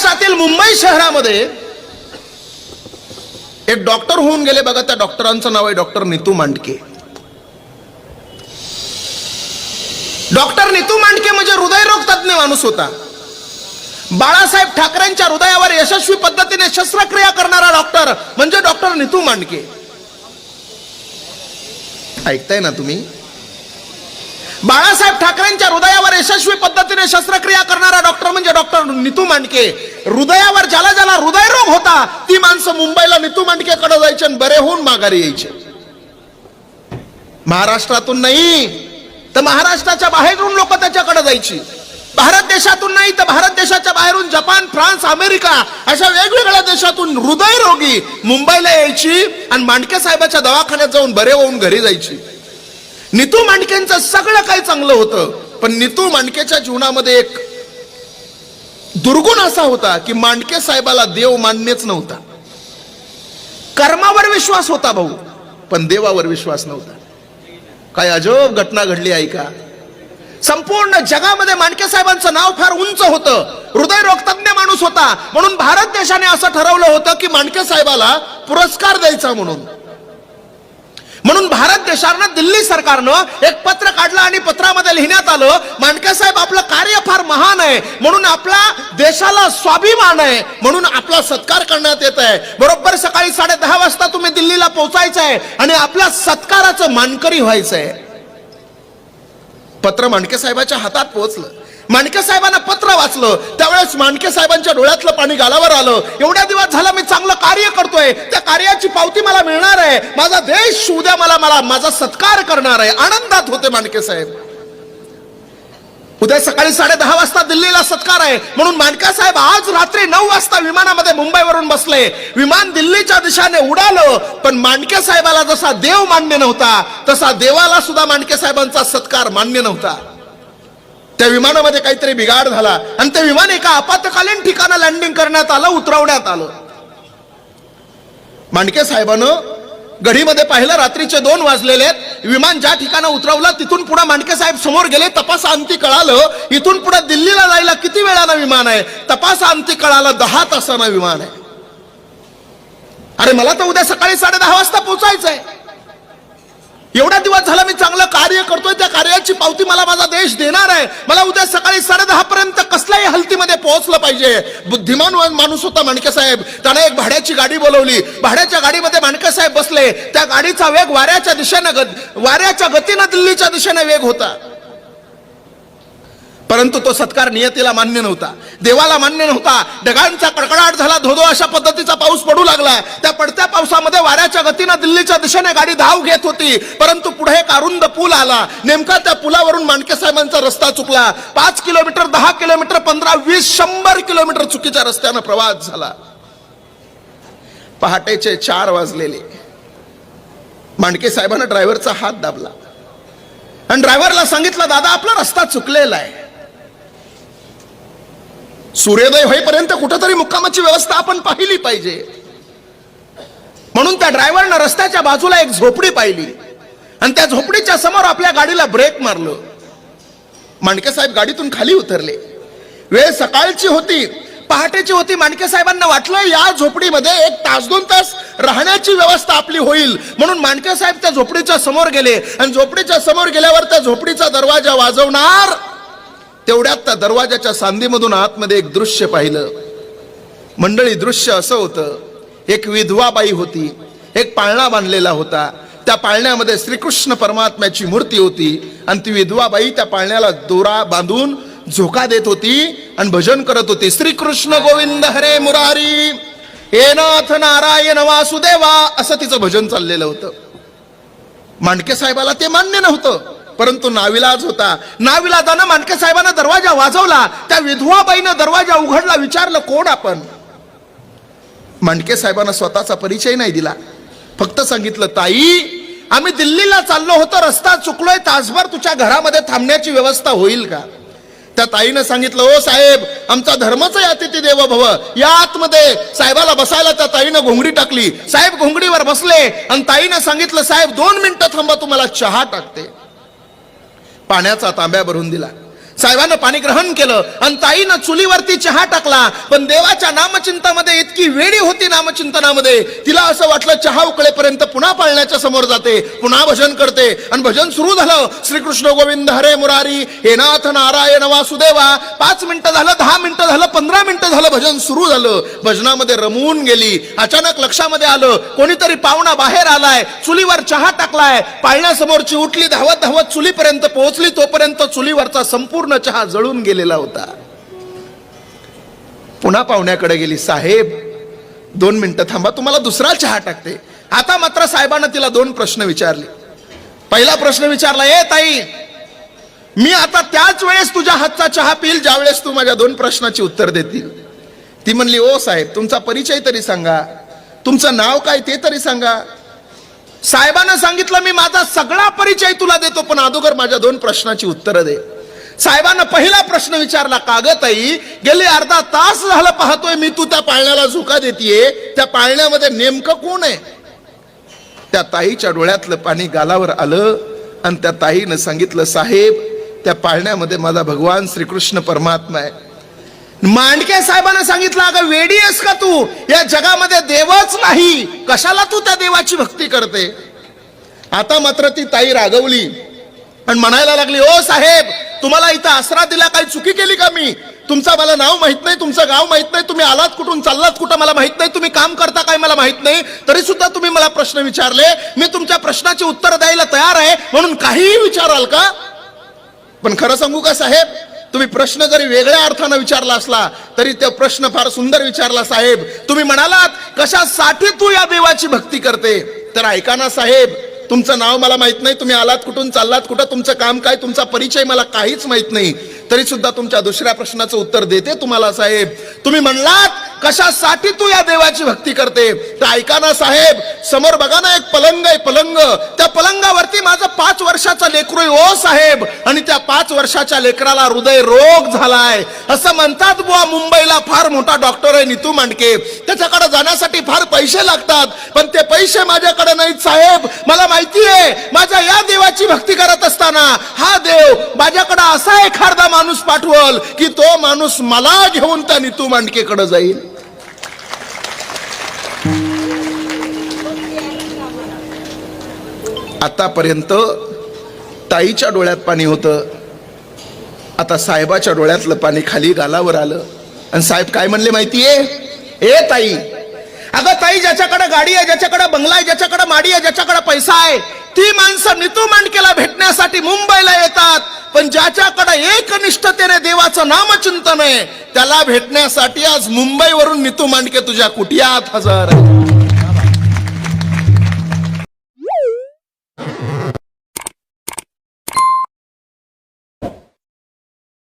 महाराष्ट्रातील मुंबई शहरामध्ये एक डॉक्टर होऊन गेले बघा. त्या डॉक्टरांचं नाव आहे डॉक्टर नीतू मांडके. डॉक्टर नीतू मांडके म्हणजे हृदयरोग तज्ञ माणूस होता. बाळासाहेब ठाकरेंच्या हृदयावर यशस्वी पद्धतीने शस्त्रक्रिया करणारा डॉक्टर म्हणजे डॉक्टर नीतू मांडके. ऐकताय ना तुम्ही? बाळासाहेब ठाकरेंच्या हृदयावर यशस्वी पद्धतीने शस्त्रक्रिया करणारा डॉक्टर म्हणजे डॉक्टर नीतू मांडके. हृदयावर ज्याला ज्याला हृदयरोग होता ती माणसं मुंबईला नीतू मांडकेकडे जायचे आणि बरे होऊन माघारी यायचे. महाराष्ट्रातून नाही तर महाराष्ट्राच्या बाहेरून लोक त्याच्याकडे जायची. भारत देशातून नाही तर भारत देशाच्या बाहेरून जपान, फ्रान्स, अमेरिका अशा वेगवेगळ्या देशातून हृदयरोगी मुंबईला यायची आणि मांडके साहेबाच्या दवाखान्यात जाऊन बरे होऊन घरी जायची. नीतू मांडकेंचं सगळं काही चांगलं होतं, पण नीतू मांडकेच्या जीवनामध्ये एक दुर्गुण असा होता की मांडके साहेबाला देव मान्यच नव्हता. कर्मावर विश्वास होता भाऊ, पण देवावर विश्वास नव्हता. काय अजब घटना घडली आहे का? संपूर्ण जगामध्ये मांडके साहेबांचं नाव फार उंच होतं. हृदयरोग तज्ञ माणूस होता, म्हणून भारत देशाने असं ठरवलं होतं की मांडके साहेबाला पुरस्कार द्यायचा म्हणून भारत देशानं दिल्ली सरकारनं एक पत्र काढलं आणि पत्रामध्ये लिहिण्यात आलं मांडके साहेब आपलं कार्य फार महान आहे, म्हणून आपला देशाला स्वाभिमान आहे, म्हणून आपला सत्कार करण्यात येत आहे. बरोबर सकाळी 10:30 वाजता तुम्ही दिल्लीला पोहोचायचं आहे आणि आपल्या सत्काराचं मानकरी व्हायचं आहे. पत्र मांडके साहेबांच्या हातात पोहोचलं. मांडके साहेबांना पत्र वाचलं त्यावेळेस मांडके साहेबांच्या डोळ्यातलं पाणी गालावर आलं. एवढ्या दिवस झाला मी चांगलं कार्य करतोय, त्या कार्याची पावती मला मिळणार आहे. माझा देश उद्या मला माझा सत्कार करणार आहे. आनंदात होते मांडके साहेब. उद्या सकाळी 10:30 वाजता दिल्लीला सत्कार आहे, म्हणून मांडके साहेब आज रात्री 9 वाजता विमानामध्ये मुंबईवरून बसले. विमान दिल्लीच्या दिशेने उडालं, पण मांडके साहेबाला जसा देव मान्य नव्हता तसा देवाला सुद्धा मांडके साहेबांचा सत्कार मान्य नव्हता. त्या विमानामध्ये काहीतरी बिघाड झाला आणि ते विमान एका आपत्कालीन ठिकाणी लँडिंग करण्यात आलं, उतरवण्यात आलं. मांडके साहेबानं घडीमध्ये पाहिलं रात्रीचे 2 वाजलेले आहेत. विमान ज्या ठिकाणी उतरवलं तिथून पुढे मांडके साहेब समोर गेले. तपासाअंती कळालं इथून पुढे दिल्लीला जायला किती वेळानं विमान आहे. तपासाअंती कळालं 10 तासानं विमान आहे. अरे मला तर उद्या सकाळी 10:30 वाजता पोहोचायचं आहे. एवढा दिवस झाला मी चांगलं कार्य करतोय, त्या कार्याची पावती मला माझा देश देणार आहे. मला उद्या सकाळी 10:30 पर्यंत कसल्याही हलतीमध्ये पोहोचलं पाहिजे. बुद्धिमान माणूस होता मांडके साहेब. त्याने एक भाड्याची गाडी बोलवली. भाड्याच्या गाडीमध्ये मांडके साहेब बसले. त्या गाडीचा वेग वाऱ्याच्या गतीनं दिल्लीच्या दिशेने वेग होता, परंतु तो सत्कार नियतीला मान्य नव्हता, देवाला मान्य नव्हता. ढगांचा कडकडाट झाला, धोधो अशा पद्धतीचा पाऊस पडू लागला. त्या पडत्या पावसामध्ये वाऱ्याच्या गतीनं दिल्लीच्या दिशेने गाडी धाव घेत होती, परंतु पुढे एक अरुंद पूल आला. नेमका त्या पुलावरून मांडके साहेबांचा रस्ता चुकला. 5 किलोमीटर, 10 किलोमीटर, 15, 20, 100 किलोमीटर चुकीच्या रस्त्यानं प्रवास झाला. पहाटेचे 4 वाजलेले. मांडके साहेबांना ड्रायव्हरचा हात दाबला आणि ड्रायव्हरला सांगितलं, दादा आपला रस्ता चुकलेला आहे. सूर्योदय होईपर्यंत कुठेतरी मुक्कामाची व्यवस्था आपण पाहिली पाहिजे, म्हणून त्या ड्रायव्हरनं रस्त्याच्या बाजूला एक झोपडी पाहिली आणि त्या झोपडीच्या समोर आपल्या गाडीला ब्रेक मारलं. मांडके साहेब गाडीतून खाली उतरले. वेळ सकाळची होती, पहाटेची होती. मांडके साहेबांना वाटलं या झोपडीमध्ये 1 तास 2 तास राहण्याची व्यवस्था आपली होईल, म्हणून मांडके साहेब त्या झोपडीच्या समोर गेले आणि झोपडीच्या समोर गेल्यावर त्या झोपडीचा दरवाजा वाजवणार तेवढ्यात त्या दरवाजाच्या सांधीमधून आतमध्ये एक दृश्य पाहिलं. मंडळी, दृश्य असं होतं, एक विधवा बाई होती. एक पाळणा बांधलेला होता. त्या पाळण्यामध्ये श्रीकृष्ण परमात्म्याची मूर्ती होती आणि ती विधवा बाई त्या पाळण्याला दोरा बांधून झोका देत होती आणि भजन करत होती. श्रीकृष्ण गोविंद हरे मुरारी, हे नाथ नारायण वासुदेवा, असं तिचं भजन चाललेलं होतं. मांडके साहेबाला ते मान्य नव्हतं, परंतु नाविलाज होता. नाविलाजानं मांडके साहेबांना दरवाजा वाजवला. त्या विधवा बाईनं दरवाजा उघडला. विचारलं, कोण आपण? मांडके साहेबांना स्वतःचा परिचय नाही दिला, फक्त सांगितलं, ताई आम्ही दिल्लीला चाललो होतो, रस्ता चुकलोय, तासभर तुझ्या घरामध्ये थांबण्याची व्यवस्था होईल का? त्या ताईनं सांगितलं, ओ साहेब, आमचा धर्मच आहे अतिथी देवो भव, या आतमध्ये. साहेबाला बसायला त्या ताईनं घोंगडी टाकली. साहेब घोंगडीवर बसले आणि ताईनं सांगितलं, साहेब 2 मिनिटं थांबा, तुम्हाला चहा टाकते. पाण्याचा तांब्या भरून दिला. साहेबानं पाणी ग्रहण केलं आणि ताईनं चुलीवरती चहा टाकला. पण देवाच्या नामचिंतामध्ये इतकी वेडी होती नामचिंतनामध्ये, तिला असं वाटलं चहा उकळेपर्यंत पुन्हा पाळण्याच्या समोर जाते, पुन्हा भजन करते. आणि भजन सुरू झालं. श्रीकृष्ण गोविंद हरे मुरारी, हे नाथ नारायण वासुदेवा. 5 मिनिटं झालं, 10 मिनिटं झालं, 15 मिनिटं झालं, भजन सुरू झालं. भजनामध्ये रमून गेली. अचानक लक्षामध्ये आलं कोणीतरी पाहुणा बाहेर आलाय, चुलीवर चहा टाकलाय. पाळण्यासमोरची उठली, धावत धावत चुलीपर्यंत पोहोचली. तोपर्यंत चुलीवरचा संपूर्ण चहा जळून गेलेला होता. पुन्हा पाहुण्याकडे गेली. साहेब 2 मिनिटं थांबा, तुम्हाला दुसरा चहा टाकते. आता मात्र साहेबांना तिला 2 प्रश्न विचारले. पहिला प्रश्न विचारला, ए ताई, मी आता त्याच वेळेस तुझ्या हातचा चहा पिल ज्या वेळेस तू माझ्या 2 प्रश्नाची उत्तर देतील. ती म्हणली, ओ साहेब, तुमचा परिचय तरी सांगा, तुमचं नाव काय ते तरी सांगा. साहेबांना सांगितलं, मी माझा सगळा परिचय तुला देतो, पण अगोदर माझ्या 2 प्रश्नाची उत्तरं दे. साहेबांना पहिला प्रश्न विचारला, कागताई, गेले अर्धा तास झालं पाहतोय मी तू त्या पाळण्याला झुका देतीये, त्या पाळण्यामध्ये नेमकं कोण आहे? त्या ताईच्या डोळ्यातलं पाणी गालावर आलं आणि त्या ताईनं सांगितलं, साहेब, त्या पाळण्यामध्ये माझा भगवान श्रीकृष्ण परमात्मा आहे. मांडके साहेबांना सांगितलं, अगं वेडी आहेस का तू? या जगामध्ये देवच नाही, कशाला तू त्या देवाची भक्ती करते? आता मात्र ती ताई रागवली आणि म्हणायला लागली, ओ साहेब, तुम्हाला इथं आसरा दिला, काही चुकी केली का मी? तुमचं मला नाव माहित नाही, तुमचं गाव माहित नाही, तुम्ही आलात कुठून, चाललात कुठं मला माहित नाही, तुम्ही काम करता काय मला माहित नाही, तरी सुद्धा तुम्ही मला प्रश्न विचारले. मी तुमच्या प्रश्नाचे उत्तर द्यायला तयार आहे, म्हणून काहीही विचाराल का? पण खरं सांगू का साहेब, तुम्ही प्रश्न जरी वेगळ्या अर्थानं विचारला असला तरी तो प्रश्न फार सुंदर विचारला साहेब. तुम्ही म्हणालात, कशासाठी तू या देवाची भक्ती करते? तर ऐका ना साहेब, तुमचं नाव मला माहित नाही, तुम्ही आलात कुठून, चाललात कुठं, तुमचं काम काय, तुमचा परिचय मला काहीच माहित नाही, तरी सुद्धा तुमच्या दुसऱ्या प्रश्नाचं उत्तर देते तुम्हाला साहेब. तुम्ही म्हणलात, कशासाठी तू या देवाची भक्ती करते? तर ऐका ना साहेब, समोर बघा ना, एक पलंग आहे, पलंग. त्या पलंगावरती माझं 5 वर्षाचा लेकरू आहे ओ साहेब, आणि त्या 5 वर्षाच्या लेकराला हृदय रोग झालाय. असं म्हणतात बुवा, मुंबईला फार मोठा डॉक्टर आहे नीतू मांडके, त्याच्याकडे जाण्यासाठी फार पैसे लागतात, पण ते पैसे माझ्याकडे नाहीत साहेब. मला माहिती आहे, माझ्या या देवाची भक्ती करत असताना हा देव माझ्याकडे असा एखादा माणूस पाठवल की तो माणूस मला घेऊन त्या नीतू मांडकेकडे जाईल. आतापर्यंत ताईच्या डोळ्यात पाणी होतं, आता साहेबाच्या डोळ्यातलं पाणी खाली गालावर आलं. आणि साहेब काय म्हणले माहितीये? ए ताई, अगं ताई, ज्याच्याकडे गाडी आहे, ज्याच्याकडे बंगला आहे, ज्याच्याकडे माडी आहे, ज्याच्याकडे पैसा आहे, ती माणसं नीतू मांडकेला भेटण्यासाठी मुंबईला येतात, पण ज्याच्याकडे एकनिष्ठतेने देवाचं नामचिंतन आहे त्याला भेटण्यासाठी आज मुंबईवरून नीतू मांडके तुझ्या कुटियात हजर आहे.